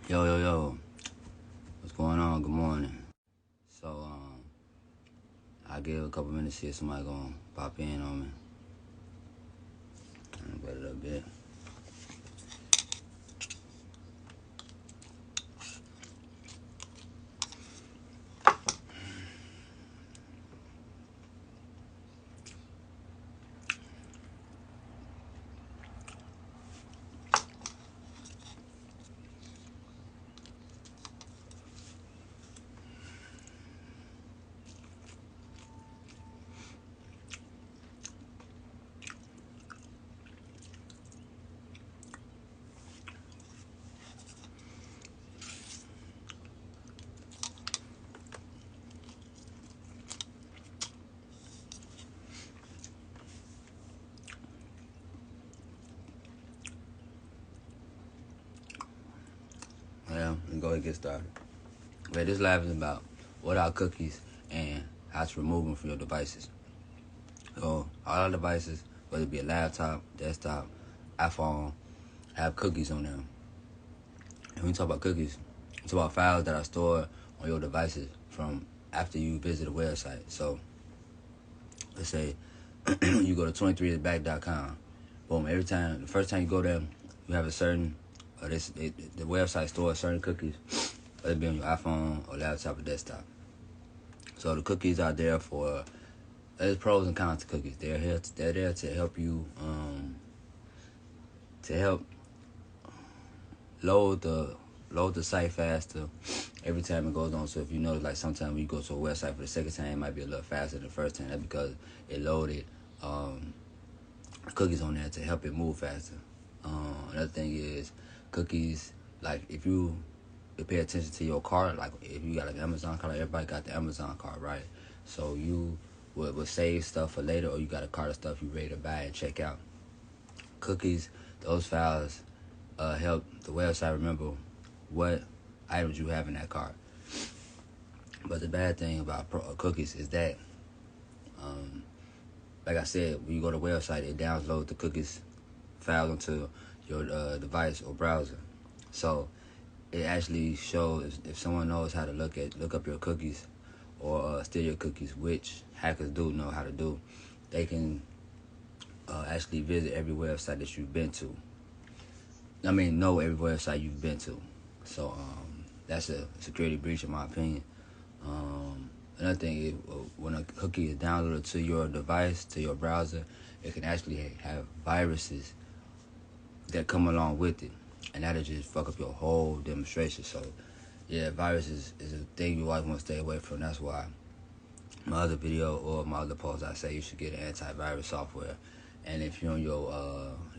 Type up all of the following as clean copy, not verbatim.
Yo. What's going on? Good morning. So, I give a couple minutes here. Somebody gonna pop in on me. I'm gonna wait a bit. Well, let's go ahead and get started. Okay, this live is about what are cookies and how to remove them from your devices. So, all our devices, whether it be a laptop, desktop, iPhone, have cookies on them. And when we talk about cookies, we talk about files that are stored on your devices from after you visit a website. So, let's say you go to 23isback.com. Boom, the first time you go there, you have a certain, the website stores certain cookies, whether it be on your iPhone or laptop or desktop. So the cookies are there for, there's pros and cons to cookies. They're there to help you, to help load the site faster every time it goes on. So if you notice, like sometimes when you go to a website for the second time, it might be a little faster than the first time. That's because it loaded cookies on there to help it move faster. Another thing is cookies, like if you pay attention to your cart, like if you got an Amazon cart, like everybody got the Amazon cart, right? So you would save stuff for later, or you got a cart of stuff you ready to buy and check out. Cookies, those files help the website remember what items you have in that cart. But the bad thing about cookies is that, like I said, when you go to the website, it downloads the cookies file onto your device or browser. So it actually shows if someone knows how to look up your cookies or steal your cookies, which hackers do know how to do. They can actually visit every website that you've been to. Know every website you've been to. So that's a security breach in my opinion. Another thing is when a cookie is downloaded to your device, to your browser, it can actually have viruses that come along with it, and that'll just fuck up your whole demonstration. So yeah, viruses is a thing you always want to stay away from. That's why my other video or my other post, I say you should get an antivirus software. And if you're on your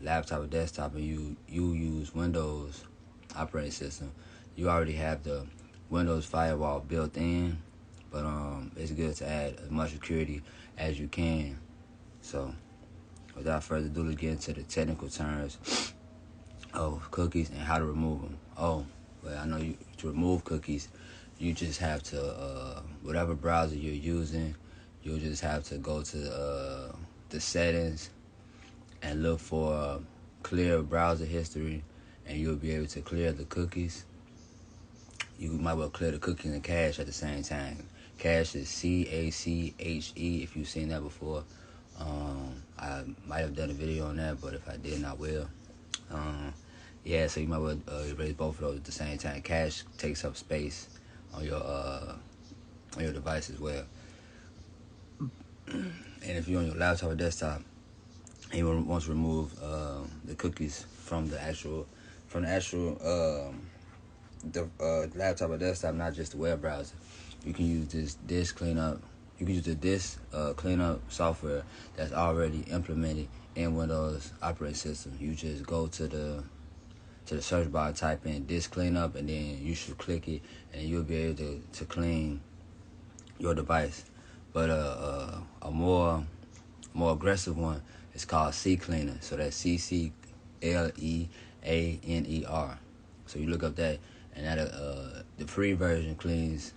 laptop or desktop and you use Windows operating system, you already have the Windows firewall built in, but it's good to add as much security as you can. So without further ado, let's get into the technical terms of cookies and how to remove them. I know to remove cookies, you just have to, whatever browser you're using, you'll just have to go to the settings and look for clear browser history, and you'll be able to clear the cookies. You might well clear the cookies and cache at the same time. Cache is CACHE if you've seen that before. I might have done a video on that, but if I didn't, I will. So you might well erase both of those at the same time. Cache takes up space on your device as well. And if you're on your laptop or desktop and you want to remove the cookies from the actual laptop or desktop, not just the web browser, you can use this disk cleanup. You can use the disk cleanup software that's already implemented in Windows operating system. You just go to the search bar, type in disk cleanup, and then you should click it, and you'll be able to clean your device. But a more aggressive one is called CCleaner. So that's CCLEANER. So you look up that, and that the free version cleans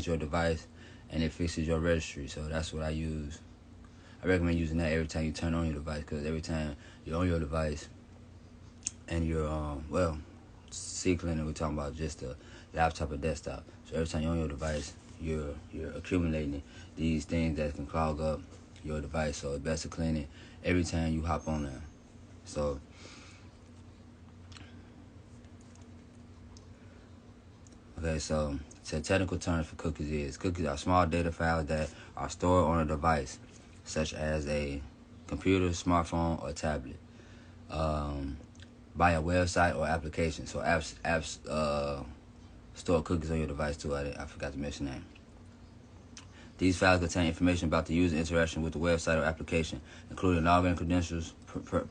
your device, and it fixes your registry. So that's what I use. I recommend using that every time you turn on your device, because every time you're on your device and you're C cleaner, we're talking about just the laptop or desktop. So every time you're on your device, you're accumulating these things that can clog up your device. So it's best to clean it every time you hop on there. So okay, so technical terms for cookies are small data files that are stored on a device, such as a computer, smartphone, or tablet, by a website or application. So apps store cookies on your device too. I forgot to mention that. These files contain information about the user interaction with the website or application, including login credentials,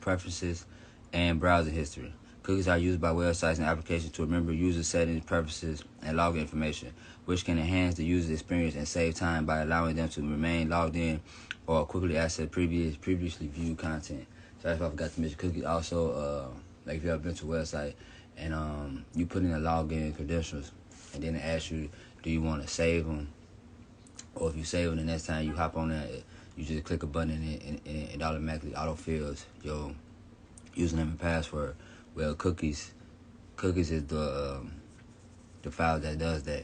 preferences, and browser history. Cookies are used by websites and applications to remember user settings, preferences, and login information, which can enhance the user experience and save time by allowing them to remain logged in or quickly access previously viewed content. So that's why I forgot to mention cookies. Also, like if you ever been to a website and you put in the login credentials, and then it asks you, do you want to save them? Or if you save them, the next time you hop on there, you just click a button and it automatically autofills your username and password. Well, cookies is the file that does that.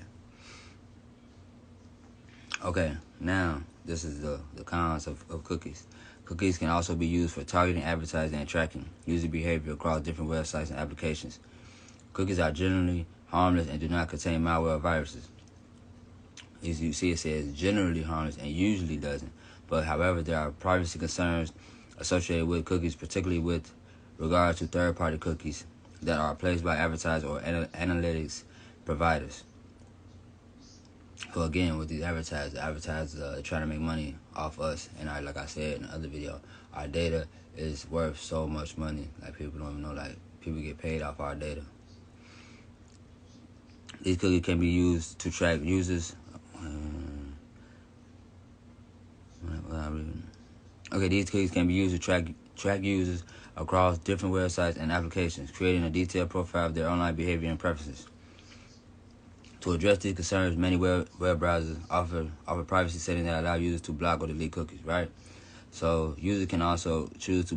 Okay, now this is the cons of cookies. Cookies can also be used for targeting, advertising, and tracking user behavior across different websites and applications. Cookies are generally harmless and do not contain malware or viruses. As you see, it says generally harmless and usually doesn't. But however, there are privacy concerns associated with cookies, particularly with regard to third-party cookies that are placed by advertisers or analytics providers. So again, with these advertisers are trying to make money off us. And like I said in the other video, our data is worth so much money. Like people don't even know, like people get paid off our data. These cookies can be used to track users. Okay, these cookies can be used to track users across different websites and applications, creating a detailed profile of their online behavior and preferences. To address these concerns, many web browsers offer privacy settings that allow users to block or delete cookies, right? So users can also choose to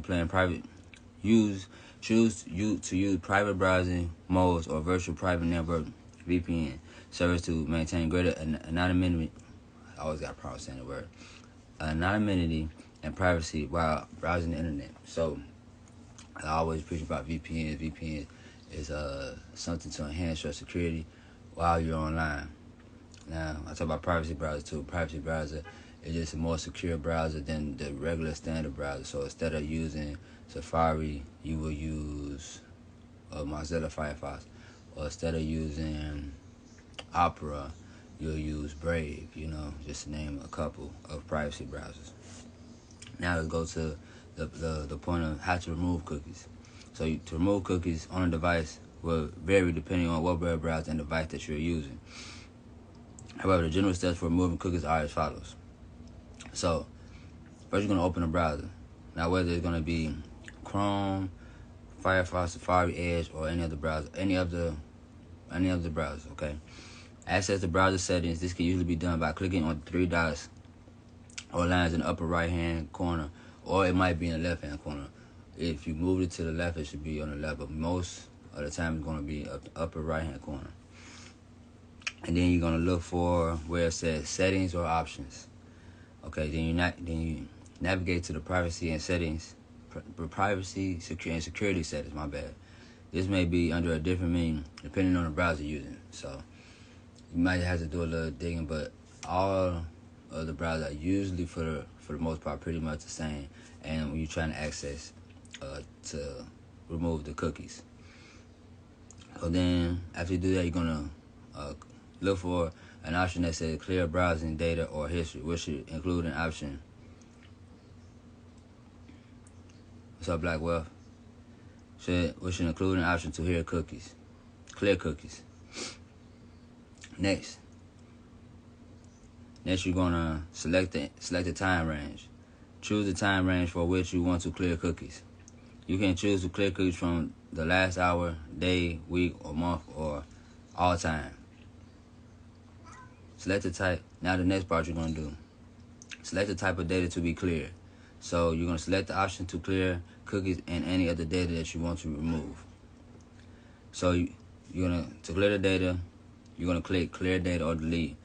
use private browsing modes or virtual private network VPN servers to maintain greater anonymity. I always got a problem saying the word. Anonymity and privacy while browsing the internet. So I always preach about VPNs. VPN is something to enhance your security while you're online. Now I talk about privacy browser too. Privacy browser is just a more secure browser than the regular standard browser. So instead of using Safari, you will use Mozilla Firefox, or instead of using Opera, you'll use Brave, just to name a couple of privacy browsers. Now let's go to the point of how to remove cookies. So to remove cookies on a device will vary depending on what web browser and device that you're using. However, the general steps for removing cookies are as follows. So first you're going to open a browser. Now whether it's going to be Chrome, Firefox, Safari, Edge, or any other browser, any of the browsers, okay? Access the browser settings. This can usually be done by clicking on the three dots or lines in the upper right-hand corner, or it might be in the left-hand corner. If you move it to the left, it should be on the left, but most of the time it's going to be up the upper right-hand corner. And then you're going to look for where it says settings or options. Okay, then you navigate to the privacy and settings, privacy, and security settings, my bad. This may be under a different menu depending on the browser you're using. So you might have to do a little digging, but all of the browsers are usually, for the most part, pretty much the same. And when you're trying to access to remove the cookies. So then after you do that, you're going to look for an option that says clear browsing data or history, which should include an option. What's up, Black Wealth? Which should include an option to clear cookies. Next you're gonna select the time range. Choose the time range for which you want to clear cookies. You can choose to clear cookies from the last hour, day, week, or month, or all time. Select the type. Now the next part you're gonna do. Select the type of data to be cleared. So you're gonna select the option to clear cookies and any other data that you want to remove. So to clear the data, you're gonna click clear data or delete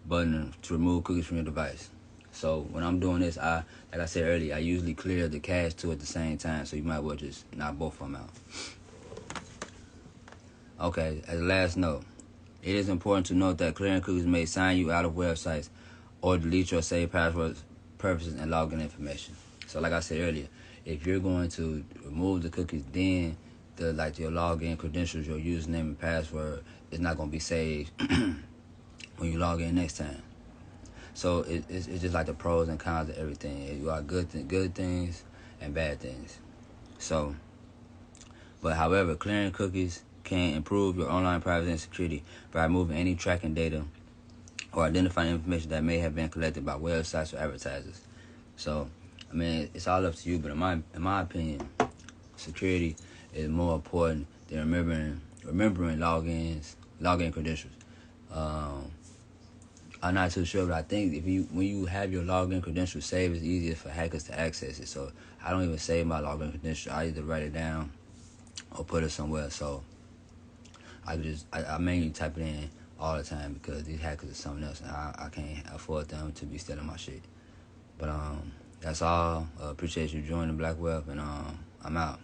button to remove cookies from your device. So when I'm doing this, like I said earlier, I usually clear the cache too at the same time. So you might well just knock both of them out. Okay, as a last note, it is important to note that clearing cookies may sign you out of websites or delete your saved passwords, preferences, and login information. So like I said earlier, if you're going to remove the cookies, then your login credentials, your username and password is not going to be saved when you log in next time. So it's just like the pros and cons of everything. You got good things and bad things. So, but however, clearing cookies can improve your online privacy and security by removing any tracking data or identifying information that may have been collected by websites or advertisers. So, I mean, it's all up to you, but in my opinion, security is more important than remembering login credentials. I'm not too sure, but I think when you have your login credentials saved, it's easier for hackers to access it. So I don't even save my login credentials. I either write it down or put it somewhere. So I mainly type it in all the time because these hackers are something else, and I can't afford them to be stealing my shit. But that's all. Appreciate you joining the Black Web, and I'm out.